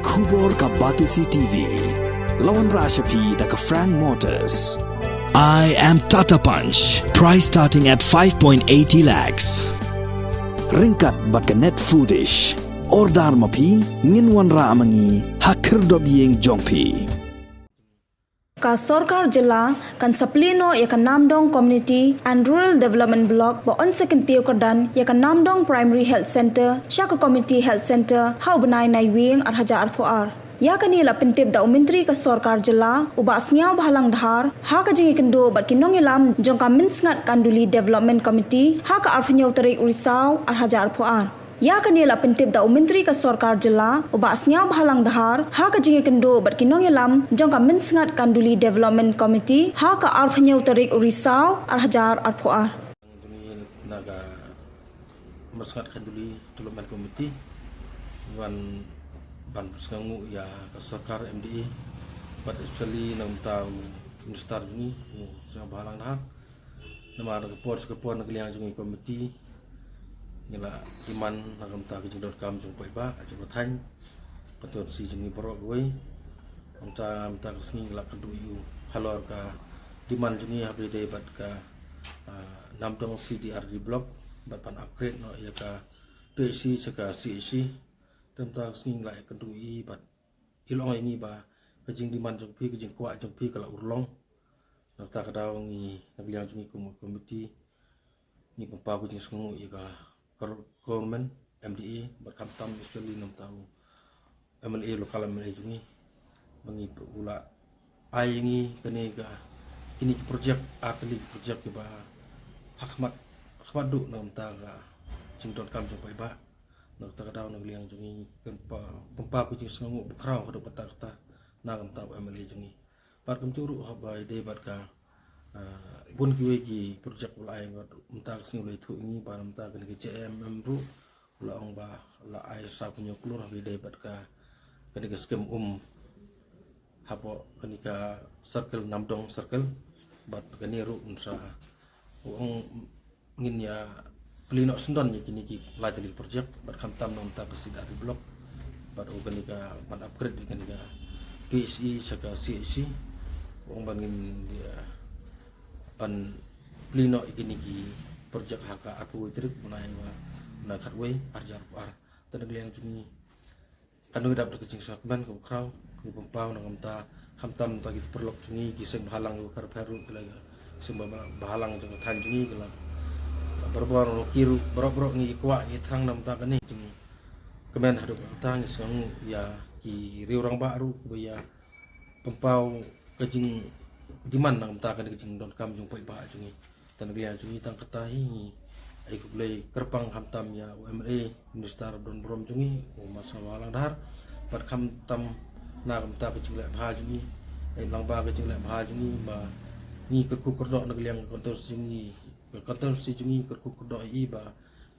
Kubor ka Batisi TV. Lawan Rashapi da ka Frank Motors. I am Tata Punch. Price starting at 5.80 lakhs. Ringkat bat ka net foodish. Ordar mapi nginwan ra amangi hakir dobyeng jongpi. Ka Sorkar Jilla kan Saplino ya kan Namdong Community and Rural Development Block ba on second Tio Kordan ya kan Namdong Primary Health Center Shaka Community Health Center hau benai nai wing ar haja ar puar ya kan ila pentip da umentri ka Sorkar Jilla uba asnyau bahalang dhar ha ka jingi kendo bat kinong ilam jong ka minsngat kanduli Development Committee ha ka ar phnyau tarik urisau ar haja ar puar ya kanila pentip da umentri ka Sorkar Jilla uba asnyau bahalang dhar ha ka jingi kendo bat kinong ilam jong ka minsngat kanduli Development Committee ha ka ar phnyau tarik urisau ar hajar ar puar naga minsngat kanduli Development Committee wan ban puskangu ya ka Sorkar MDE bat especially nam tau minister ni sa bahalang dhar nama ka por nagliang jungi committee nila iman nagam ta ki jindot kam jung pai ba ajung thang patut si jungi borok goi amta amta kesni la kandu yu halor ka diman jungi habi de bat ka namdong CDRD block bat pan upgrade no ya ka PC saka CC temta kesni la kandu i bat ilong ini ba kajing diman jung pi kajing kwa jung pi kala urlong nakta kadaw ngi nagliang jungi committee ni pampa ko jing sungu ya ka government MDE berkamtam especially nam tahu MLA lokal MLA jungi bangi pula ayengi kene ga ini projek atli projek ke ba hakmat du nam ta ga jingdot kam jumpai ba nak ta daw nang liang jungi kan pempa ku jing sengu bekrau hadu kata nam tahu MLA jungi par kam curu ba ide bar ka bun kiwegi projek ulai mentak sing ulai thu ini ba mentak ke CMM ru ulang ba la ai sa punya klur habi debat ka kenika skem hapo kenika circle namdong circle bat kani ru unsa ung ngin ya pelino sendon ya kini ki lateli projek bat kamtam non ta kesida di blok bat kenika ban upgrade kenika PSI saka CSC ung bangin dia pan plino ikini ki projek haka aku trik menai na khatway arjar par tanagliang juni kanu dap de kecing sakman ko kraw ni pempau nang ta khamtam ta ki perlok juni ki sing bahalang ko karbaru kelaga sing bahalang jung than juni kala berbor kiru boro ngi kwa ki thang nam ta kani juni kemen hadu ta ngi sang ya ki riurang baru ya pempau kecing diman nang ta kan kecing don kam jung pai ba jungi tan gliang jungi tang katahi ai ku blai kerpang hamtam ya UMA minister don brom jungi o masawalang dar bat khamtam na kam ta kecing la bha jungi ai lang ba kecing la bha jungi ba ni kerku kerdok nang gliang kontor jungi si jungi kerku kerdok i ba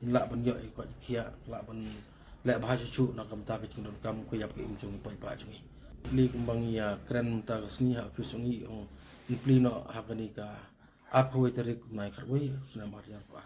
in la ban yo ai ko khia la ban la bha chu na kam ta kecing don kam ku yap ki im jungi pai ba jungi li kumbang ya kren ta kesni ha pisungi Plino hakanika apa weteri kunai karway sunamar yarpa.